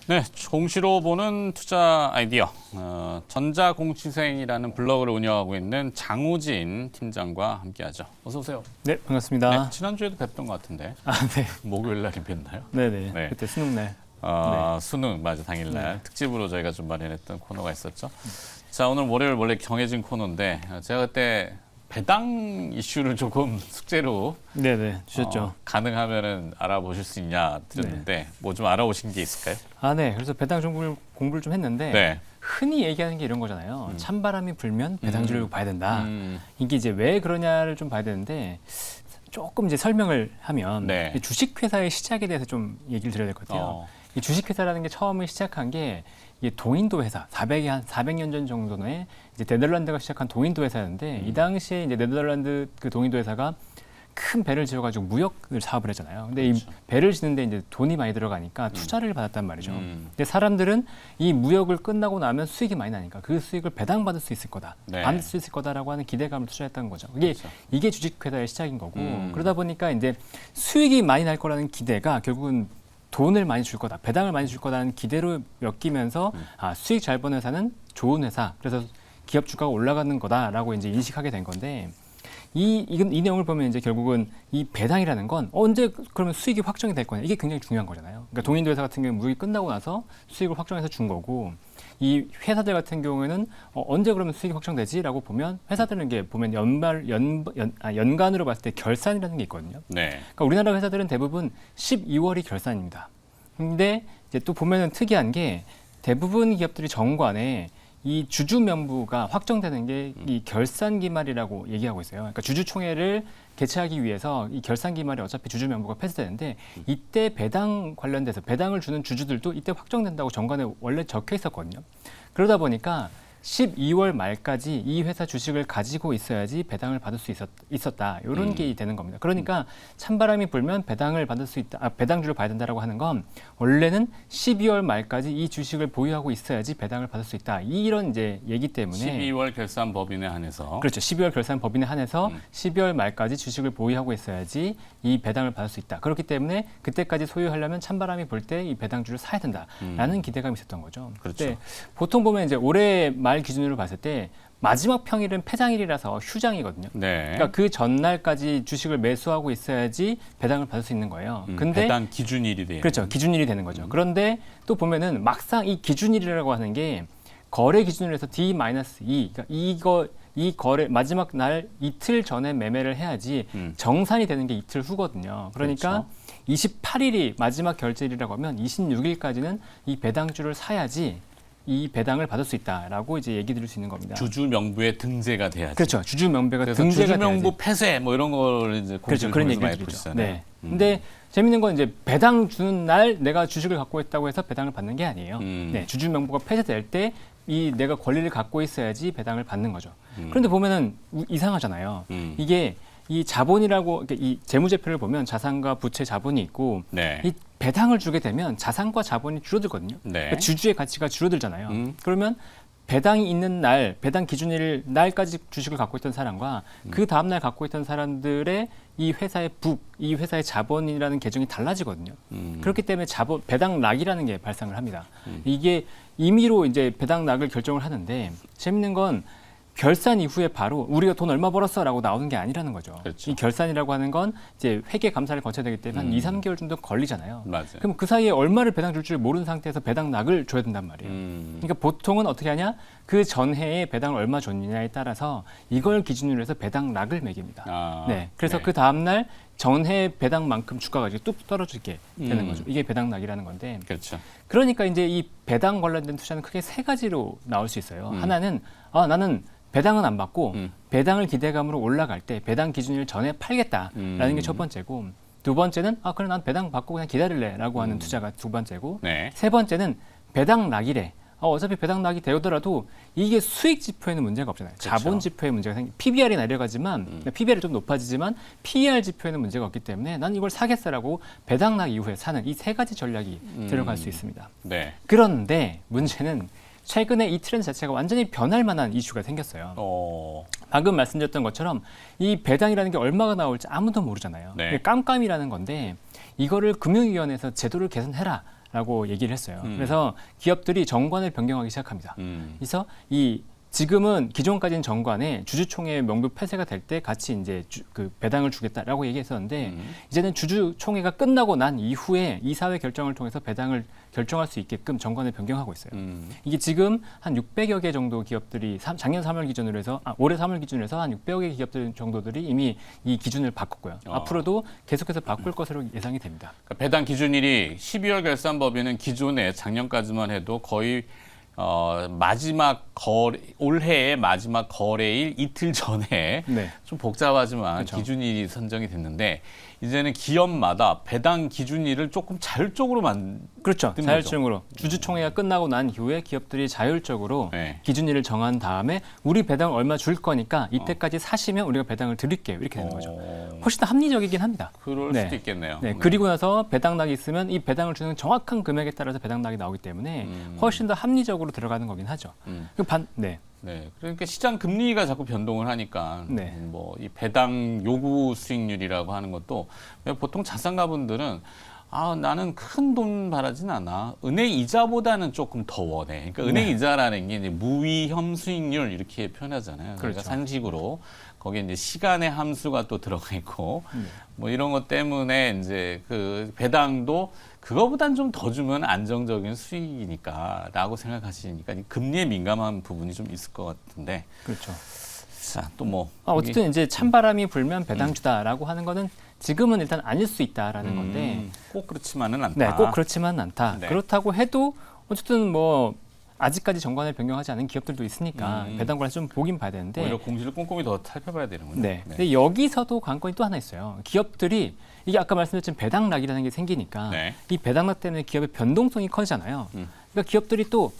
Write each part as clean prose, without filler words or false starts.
네, 공시로 보는 투자 아이디어. 전자공시생이라는 블로그를 운영하고 있는 장우진 팀장과 함께하죠. 어서 오세요. 네, 반갑습니다. 네, 지난주에도 뵀던 것 같은데. 네. 목요일 날이 뵀나요? 네네. 네. 그때 수능날. 수능 맞아 당일날 네. 특집으로 저희가 좀 마련했던 코너가 있었죠. 자, 오늘 월요일 원래 정해진 코너인데 제가 그때 배당 이슈를 조금 숙제로 네네, 주셨죠. 가능하면은 알아보실 수 있냐 드렸는데 뭐 좀 알아보신 게 있을까요? 네. 그래서 배당 공부를 좀 했는데 네. 흔히 얘기하는 게 이런 거잖아요. 찬바람이 불면 배당주를 봐야 된다. 음. 이게 이제 왜 그러냐를 좀 봐야 되는데 조금 이제 설명을 하면 네. 이 주식회사의 시작에 대해서 좀 얘기를 드려야 될 것 같아요. 이 주식회사라는 게 처음에 시작한 게 이게 동인도 회사, 400년 전 정도에 이제 네덜란드가 시작한 동인도 회사였는데 이 당시에 이제 네덜란드 그 동인도 회사가 큰 배를 지어가지고 무역을 사업을 했잖아요. 근데 그렇죠. 이 배를 짓는데 이제 돈이 많이 들어가니까 투자를 받았단 말이죠. 음. 근데 사람들은 이 무역을 끝나고 나면 수익이 많이 나니까 그 수익을 배당받을 수 있을 거다, 네. 받을 수 있을 거다라고 하는 기대감을 투자했다는 거죠. 그렇죠. 이게 주식회사의 시작인 거고 그러다 보니까 이제 수익이 많이 날 거라는 기대가 결국은 돈을 많이 줄 거다, 배당을 많이 줄 거다는 기대로 엮이면서 수익 잘 버는 회사는 좋은 회사, 그래서 기업 주가가 올라가는 거다라고 이제 인식하게 된 건데 이 내용을 보면 이제 결국은 이 배당이라는 건 언제 그러면 수익이 확정이 될 거냐, 이게 굉장히 중요한 거잖아요. 그러니까 동인도 회사 같은 경우는 무역이 끝나고 나서 수익을 확정해서 준 거고 이 회사들 같은 경우에는 언제 그러면 수익이 확정되지라고 보면 회사들은 이게 보면 연간으로 봤을 때 결산이라는 게 있거든요. 네. 그러니까 우리나라 회사들은 대부분 12월이 결산입니다. 근데 이제 또 보면은 특이한 게 대부분 기업들이 정관에 이 주주 명부가 확정되는 게 이 결산 기말이라고 얘기하고 있어요. 그러니까 주주총회를 개최하기 위해서 이 결산 기말이 어차피 주주 명부가 폐쇄되는데 이때 배당 관련돼서 배당을 주는 주주들도 이때 확정된다고 정관에 원래 적혀 있었거든요. 그러다 보니까 12월 말까지 이 회사 주식을 가지고 있어야지 배당을 받을 수 있었다. 이런 게 되는 겁니다. 그러니까 찬바람이 불면 배당을 받을 수 있다. 배당주를 봐야 된다라고 하는 건 원래는 12월 말까지 이 주식을 보유하고 있어야지 배당을 받을 수 있다. 이런 이제 얘기 때문에 12월 결산 법인에 한해서 그렇죠. 12월 결산 법인에 한해서 12월 말까지 주식을 보유하고 있어야지 이 배당을 받을 수 있다. 그렇기 때문에 그때까지 소유하려면 찬바람이 불 때 이 배당주를 사야 된다라는 기대감이 있었던 거죠. 그렇죠. 그때 보통 보면 이제 올해 말 기준으로 봤을 때 마지막 평일은 폐장일이라서 휴장이거든요. 네. 그러니까 그 전날까지 주식을 매수하고 있어야지 배당을 받을 수 있는 거예요. 근데 배당 기준일이 돼요. 그렇죠. 기준일이 되는 거죠. 그런데 또 보면은 막상 이 기준일이라고 하는 게 거래 기준으로 해서 D-2, 그러니까 이 거래 마지막 날 이틀 전에 매매를 해야지 정산이 되는 게 이틀 후거든요. 그러니까 그렇죠. 28일이 마지막 결제일이라고 하면 26일까지는 이 배당주를 사야지 이 배당을 받을 수 있다라고 이제 얘기 드릴 수 있는 겁니다. 주주 명부에 등재가 돼야지. 그렇죠. 주주 명배가 그래서 등재가 주주 명부 돼야지. 폐쇄 뭐 이런 걸 이제 그렇죠. 그런 얘기를 많이 드리죠. 보시잖아요. 네. 근데 재밌는 건 이제 배당 주는 날 내가 주식을 갖고 있다고 해서 배당을 받는 게 아니에요. 네. 주주 명부가 폐쇄될 때 이 내가 권리를 갖고 있어야지 배당을 받는 거죠. 그런데 보면은 이상하잖아요. 이게 이 자본이라고 그러니까 이 재무제표를 보면 자산과 부채 자본이 있고 네. 이 배당을 주게 되면 자산과 자본이 줄어들거든요. 네. 그러니까 주주의 가치가 줄어들잖아요. 그러면 배당이 있는 날, 배당 기준일 날까지 주식을 갖고 있던 사람과 그 다음 날 갖고 있던 사람들의 이 회사의 이 회사의 자본이라는 계정이 달라지거든요. 그렇기 때문에 배당 락이라는 게 발생을 합니다. 이게 임의로 이제 배당 락을 결정을 하는데 재밌는 건 결산 이후에 바로 우리가 돈 얼마 벌었어라고 나오는 게 아니라는 거죠. 그렇죠. 이 결산이라고 하는 건 이제 회계 감사를 거쳐야 되기 때문에 한 2, 3개월 정도 걸리잖아요. 맞아요. 그럼 그 사이에 얼마를 배당 줄 줄 모르는 상태에서 배당 락을 줘야 된단 말이에요. 그러니까 보통은 어떻게 하냐? 그 전해에 배당을 얼마 줬느냐에 따라서 이걸 기준으로 해서 배당 락을 매깁니다. 네. 그래서 네. 그 다음 날 전해 배당만큼 주가가 이제 뚝 떨어지게 되는 거죠. 이게 배당 락이라는 건데. 그렇죠. 그러니까 이제 이 배당 관련된 투자는 크게 세 가지로 나올 수 있어요. 하나는 나는 배당은 안 받고 배당을 기대감으로 올라갈 때 배당 기준일 전에 팔겠다라는 게 첫 번째고, 두 번째는 그래 난 배당 받고 그냥 기다릴래라고 하는 투자가 두 번째고, 네. 세 번째는 배당 락이래. 어차피 배당 락이 되더라도 이게 수익 지표에는 문제가 없잖아요. 그렇죠. 자본 지표에 문제가 PBR이 내려가지만 PBR이 좀 높아지지만 PER 지표에는 문제가 없기 때문에 난 이걸 사겠어라고 배당 락 이후에 사는 이 세 가지 전략이 들어갈 수 있습니다. 네. 그런데 문제는 최근에 이 트렌드 자체가 완전히 변할 만한 이슈가 생겼어요. 방금 말씀드렸던 것처럼 이 배당이라는 게 얼마가 나올지 아무도 모르잖아요. 네. 깜깜이라는 건데 이거를 금융위원회에서 제도를 개선해라 라고 얘기를 했어요. 그래서 기업들이 정관을 변경하기 시작합니다. 음. 그래서 지금은 기존까지는 정관에 주주총회 명부 폐쇄가 될 때 같이 이제 그 배당을 주겠다라고 얘기했었는데 이제는 주주총회가 끝나고 난 이후에 이사회 결정을 통해서 배당을 결정할 수 있게끔 정관을 변경하고 있어요. 이게 지금 한 600여 개 정도 기업들이 작년 3월 기준으로 해서 올해 3월 기준으로 해서 한 600여 개 기업들 정도들이 이미 이 기준을 바꿨고요. 앞으로도 계속해서 바꿀 것으로 예상이 됩니다. 그러니까 배당 기준일이 12월 결산법에는 기존에 작년까지만 해도 거의 올해의 마지막 거래일 이틀 전에 네. 좀 복잡하지만 그렇죠. 기준일이 선정이 됐는데 이제는 기업마다 배당 기준일을 조금 자율적으로 그렇죠. 거죠. 자율적으로 주주총회가 끝나고 난 이후에 기업들이 자율적으로 네. 기준일을 정한 다음에 우리 배당 얼마 줄 거니까 이때까지 사시면 우리가 배당을 드릴게요. 이렇게 되는 거죠. 훨씬 더 합리적이긴 합니다. 그럴 네. 수도 있겠네요. 네, 그리고 나서 배당락이 있으면 이 배당을 주는 정확한 금액에 따라서 배당락이 나오기 때문에 훨씬 더 합리적으로 들어가는 거긴 하죠. 네. 네, 그러니까 시장 금리가 자꾸 변동을 하니까 네. 뭐 이 배당 요구 수익률이라고 하는 것도 보통 자산가분들은 나는 큰 돈 바라진 않아. 은행 이자보다는 조금 더 원해. 그러니까 은행 이자라는 게 이제 무위험 수익률 이렇게 표현하잖아요. 그렇죠. 그러니까 상식으로 거기에 이제 시간의 함수가 또 들어가 있고 뭐 이런 것 때문에 이제 그 배당도 그거보단 좀 더 주면 안정적인 수익이니까라고 생각하시니까 금리에 민감한 부분이 좀 있을 것 같은데. 그렇죠. 자, 또 뭐. 어쨌든 이제 찬바람이 불면 배당주다라고 하는 거는 지금은 일단 아닐 수 있다라는 건데 꼭 그렇지만은 않다. 네, 꼭 그렇지만은 않다. 네. 그렇다고 해도 어쨌든 뭐 아직까지 정관을 변경하지 않은 기업들도 있으니까 배당 관련 좀 보긴 봐야 되는데 오히려 공시를 꼼꼼히 더 살펴봐야 되는군요. 네. 근데 여기서도 관건이 또 하나 있어요. 기업들이 이게 아까 말씀드렸지만 배당락이라는 게 생기니까 네. 이 배당락 때문에 기업의 변동성이 커지잖아요. 그러니까 기업들이 또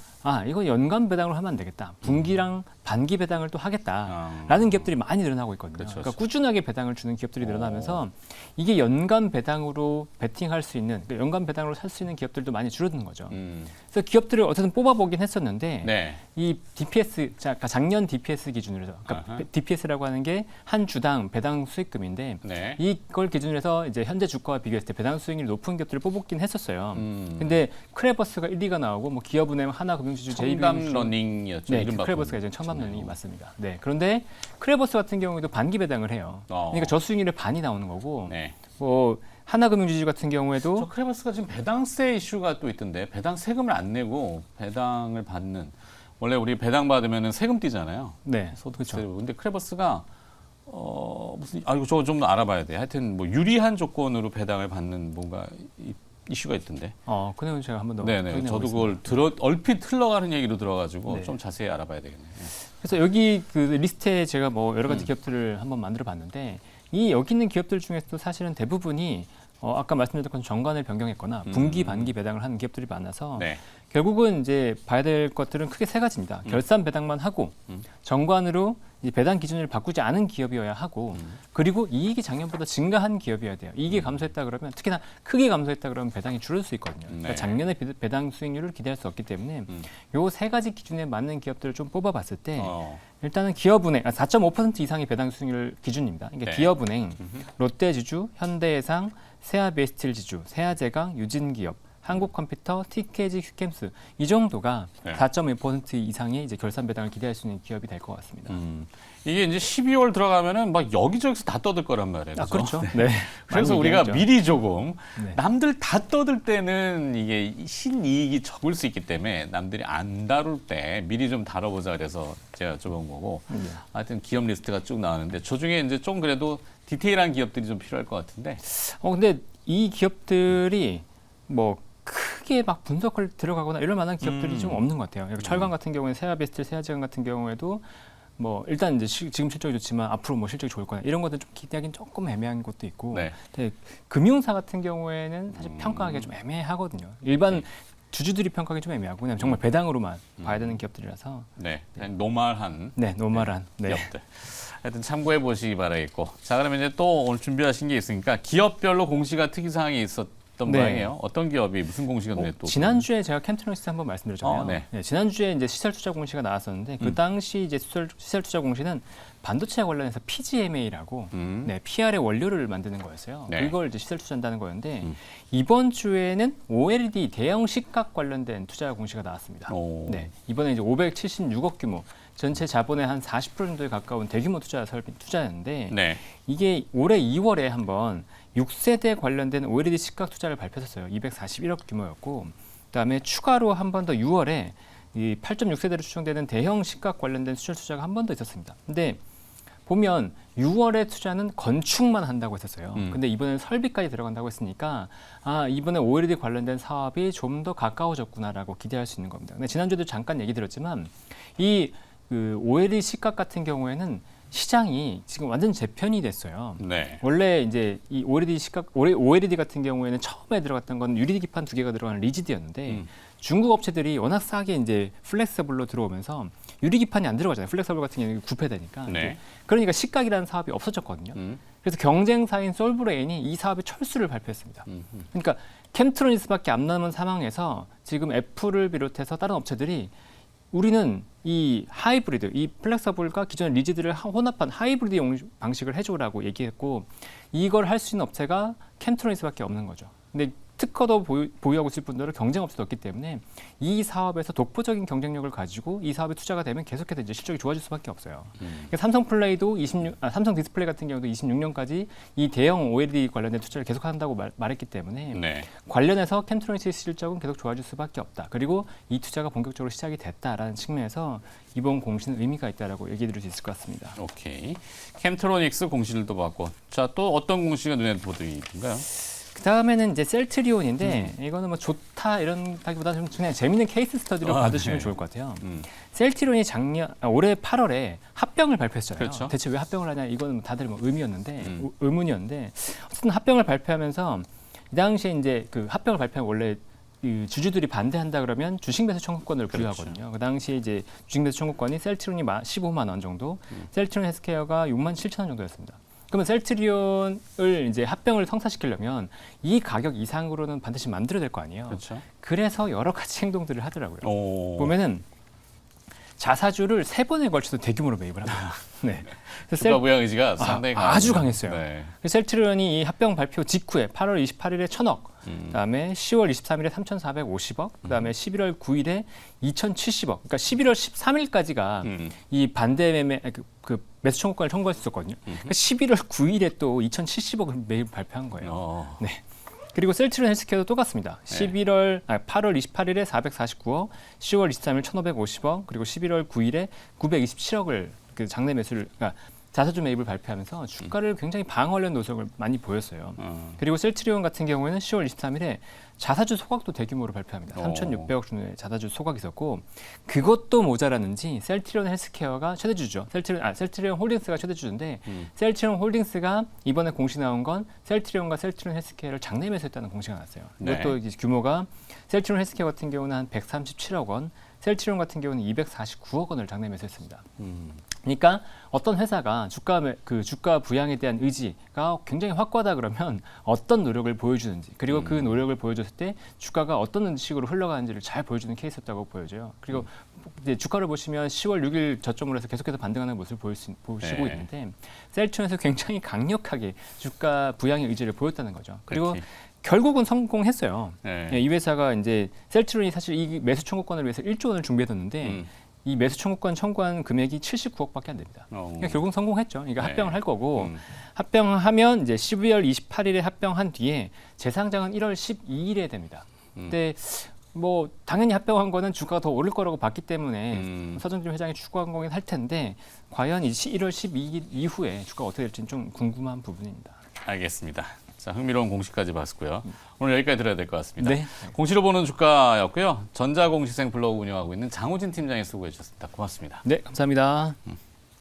이거 연간 배당으로 하면 안 되겠다. 분기랑 반기 배당을 또 하겠다라는 기업들이 많이 늘어나고 있거든요. 그렇죠, 그러니까 꾸준하게 배당을 주는 기업들이 늘어나면서 이게 연간 배당으로 베팅할 수 있는, 그러니까 연간 배당으로 살 수 있는 기업들도 많이 줄어드는 거죠. 그래서 기업들을 어쨌든 뽑아보긴 했었는데 네. 이 DPS, 그러니까 작년 DPS 기준으로 해서, 그러니까 DPS라고 하는 게 한 주당 배당 수익금인데 네. 이걸 기준으로 해서 이제 현재 주가와 비교했을 때 배당 수익률이 높은 기업들을 뽑긴 했었어요. 근데 크레버스가 1, 2가 나오고 뭐 기업은행, 하나금융지주, 첨단 러닝이었죠. 네, 이름 크레버스가 이제 첨단 러닝이 맞습니다. 네, 그런데 크레버스 같은 경우에도 반기 배당을 해요. 그러니까 저수익률의 반이 나오는 거고, 네. 뭐 하나금융지주 같은 경우에도 저 크레버스가 지금 배당세 이슈가 또 있던데 배당 세금을 안 내고 배당을 받는 원래 우리 배당 받으면은 세금 떼잖아요. 네, 소득세. 그렇죠. 근데 크레버스가 무슨 이거 저거 좀 알아봐야 돼. 하여튼 뭐 유리한 조건으로 배당을 받는 뭔가 이슈가 있던데. 그 내용 제가 한번 더 네네. 확인해 저도 보겠습니다. 그걸 얼핏 흘러가는 얘기로 들어가지고 네. 좀 자세히 알아봐야 되겠네요. 그래서 여기 그 리스트에 제가 뭐 여러 가지 기업들을 한번 만들어 봤는데 이 여기 있는 기업들 중에서도 사실은 대부분이 아까 말씀드렸던 것처럼 정관을 변경했거나 분기 반기 배당을 하는 기업들이 많아서 네. 결국은 이제 봐야 될 것들은 크게 세 가지입니다. 결산 배당만 하고 정관으로 이 배당 기준을 바꾸지 않은 기업이어야 하고 그리고 이익이 작년보다 증가한 기업이어야 돼요. 이익이 감소했다 그러면 특히나 크게 감소했다 그러면 배당이 줄을 수 있거든요. 그러니까 네. 작년에 배당 수익률을 기대할 수 없기 때문에 요 세 가지 기준에 맞는 기업들을 좀 뽑아봤을 때 일단은 기업은행 4.5% 이상의 배당 수익률 기준입니다. 그러니까 네. 기업은행, 롯데지주, 현대해상, 세아베이스틸지주, 세아제강, 유진기업, 한국컴퓨터, TKG 휴캠스 이 정도가 네. 4.1% 이상의 이제 결산 배당을 기대할 수 있는 기업이 될 것 같습니다. 이게 이제 12월 들어가면은 막 여기저기서 다 떠들 거란 말이에요. 그렇죠. 네. 그래서 많이 우리가 얘기하죠. 미리 조금 네. 남들 다 떠들 때는 이게 신이익이 적을 수 있기 때문에 남들이 안 다룰 때 미리 좀 다뤄보자 그래서 제가 여쭤본 거고 하여튼 기업 리스트가 쭉 나오는데 저중에 이제 좀 그래도 디테일한 기업들이 좀 필요할 것 같은데 근데 이 기업들이 뭐 크게 막 분석을 들어가거나 이럴 만한 기업들이 좀 없는 것 같아요. 철강 같은 경우에 세아베스틸, 세아제강 같은 경우에도 뭐 일단 이제 지금 실적이 좋지만 앞으로 뭐 실적이 좋을 거나 이런 것들 좀 기대하기는 조금 애매한 것도 있고 네. 근데 금융사 같은 경우에는 사실 평가하기가 좀 애매하거든요. 일반 주주들이 평가하기 좀 애매하고 그냥 정말 배당으로만 봐야 되는 기업들이라서 네, 그냥 노멀한 노멀한 기업들. 하여튼 참고해 보시기 바라겠고 자 그러면 이제 또 오늘 준비하신 게 있으니까 기업별로 공시가 특이사항이 있던 네. 모양이에요. 어떤 기업이 무슨 공시가 눈에 또 지난주에 제가 캠트로닉스 한번 말씀드렸잖아요. 네. 네, 지난주에 이제 시설 투자 공시가 나왔었는데 그 당시 이제 시설 투자 공시는 반도체 관련해서 PGMA라고 네, PR의 원료를 만드는 거였어요. 네. 그걸 이제 시설 투자한다는 거였는데 이번 주에는 OLED 대형 식각 관련된 투자 공시가 나왔습니다. 오. 네, 이번에 이제 576억 규모, 전체 자본의 한 40% 정도에 가까운 대규모 투자였는데 네. 이게 올해 2월에 한번 6세대 관련된 OLED 식각 투자를 발표했었어요. 241억 규모였고, 그다음에 추가로 한 번 더 6월에 이 8.6세대로 추정되는 대형 식각 관련된 수출 투자가 한 번 더 있었습니다. 근데 보면 6월에 투자는 건축만 한다고 했었어요. 근데 이번에는 설비까지 들어간다고 했으니까 이번에 OLED 관련된 사업이 좀 더 가까워졌구나라고 기대할 수 있는 겁니다. 근데 지난주에도 잠깐 얘기 드렸지만 그 OLED 식각 같은 경우에는 시장이 지금 완전 재편이 됐어요. 네. 원래 이제 이 OLED 같은 경우에는 처음에 들어갔던 건 유리기판 2개가 들어가는 리지드였는데 중국 업체들이 워낙 싸게 이제 플렉서블로 들어오면서 유리기판이 안 들어가잖아요. 플렉서블 같은 경우는 구패되니까. 네. 그러니까 식각이라는 사업이 없어졌거든요. 그래서 경쟁사인 솔브레인이 이 사업의 철수를 발표했습니다. 그러니까 캠트로닉스밖에 안 남은 상황에서 지금 애플을 비롯해서 다른 업체들이 우리는 이 하이브리드, 이 플렉서블과 기존의 리지드를 혼합한 하이브리드 방식을 해줘라고 얘기했고 이걸 할 수 있는 업체가 캠트로닉스밖에 없는 거죠. 근데 특허도 보유하고 있을 뿐더러 경쟁 업체도 없기 때문에 이 사업에서 독보적인 경쟁력을 가지고 이 사업에 투자가 되면 계속해서 이제 실적이 좋아질 수밖에 없어요. 그러니까 삼성 디스플레이 같은 경우도 26년까지 이 대형 OLED 관련된 투자를 계속한다고 말했기 때문에 네. 관련해서 캠트로닉스의 실적은 계속 좋아질 수밖에 없다. 그리고 이 투자가 본격적으로 시작이 됐다라는 측면에서 이번 공시는 의미가 있다라고 얘기드릴 수 있을 것 같습니다. 오케이. 캠트로닉스 공시를 또 봤고, 자, 또 어떤 공시가 눈에 보이던가요? 그 다음에는 이제 셀트리온인데 이거는 뭐 좋다 이런다기보다 좀 그냥 재밌는 케이스 스터디로 봐주시면 네. 좋을 것 같아요. 셀트리온이 올해 8월에 합병을 발표했잖아요. 그렇죠. 대체 왜 합병을 하냐 이거는 다들 뭐 의문이었는데 어쨌든 합병을 발표하면서 이 당시에 이제 그 합병을 발표하면 원래 그 주주들이 반대한다 그러면 주식 매수 청구권을 부여하거든요. 그 당시에 이제 주식 매수 청구권이 셀트리온이 15만 원 정도, 셀트리온 헬스케어가 6만 7천 원 정도였습니다. 그러면 셀트리온을 이제 합병을 성사시키려면 이 가격 이상으로는 반드시 만들어야 될 거 아니에요. 그렇죠. 그래서 여러 가지 행동들을 하더라고요. 오. 보면은 자사주를 3번에 걸쳐서 대규모로 매입을 합니다. 네. 그래서 주가 부양 의지가 상당히 아주 강했어요. 네. 셀트리온이 이 합병 발표 직후에 8월 28일에 1,000억, 그다음에 10월 23일에 3,450억, 그다음에 11월 9일에 2,070억. 그러니까 11월 13일까지가 이 반대 매매 그 매수 청구권을 청구할 수 있었거든요. 그러니까 11월 9일에 또 2,070억을 매입 발표한 거예요. 네. 그리고 셀트리온 헬스케어도 똑같습니다. 8월 28일에 449억, 10월 23일 1,550억, 그리고 11월 9일에 927억을 그 장내 매수를, 그러니까 자사주 매입을 발표하면서 주가를 굉장히 방어하려는 노력을 많이 보였어요. 그리고 셀트리온 같은 경우에는 10월 23일에 자사주 소각도 대규모로 발표합니다. 3,600억 정도의 자사주 소각이 있었고 그것도 모자랐는지 셀트리온 헬스케어가 최대주주죠. 셀트리온 홀딩스가 최대주주인데 셀트리온 홀딩스가 이번에 공시 나온 건 셀트리온과 셀트리온 헬스케어를 장내 매수했다는 공시가 나왔어요. 이것도 이제 규모가 셀트리온 헬스케어 같은 경우는 한 137억 원, 셀트리온 같은 경우는 249억 원을 장내 매수했습니다. 그러니까 어떤 회사가 주가 부양에 대한 의지가 굉장히 확고하다 그러면 어떤 노력을 보여주는지, 그리고 그 노력을 보여줬을 때 주가가 어떤 식으로 흘러가는지를 잘 보여주는 케이스였다고 보여져요. 그리고 이제 주가를 보시면 10월 6일 저점으로 해서 계속해서 반등하는 모습을 보시고 있는데 셀트리온에서 굉장히 강력하게 주가 부양의 의지를 보였다는 거죠. 그리고 결국은 성공했어요. 네. 이 회사가 이제 셀트리온이 사실 이 매수 청구권을 위해서 1조 원을 준비해뒀는데 이 매수 청구권 청구한 금액이 79억밖에 안 됩니다. 그러니까 결국 성공했죠. 그러니까 합병을 할 거고 합병하면 이제 12월 28일에 합병한 뒤에 재상장은 1월 12일에 됩니다. 근데 뭐 당연히 합병한 거는 주가가 더 오를 거라고 봤기 때문에 서정진 회장이 추구한 거긴 할 텐데 과연 1월 12일 이후에 주가가 어떻게 될지는 좀 궁금한 부분입니다. 알겠습니다. 자, 흥미로운 공시까지 봤고요. 오늘 여기까지 들어야 될 것 같습니다. 네. 공시로 보는 주가였고요. 전자공시생 블로그 운영하고 있는 장우진 팀장이 수고해 주셨습니다. 고맙습니다. 네, 감사합니다.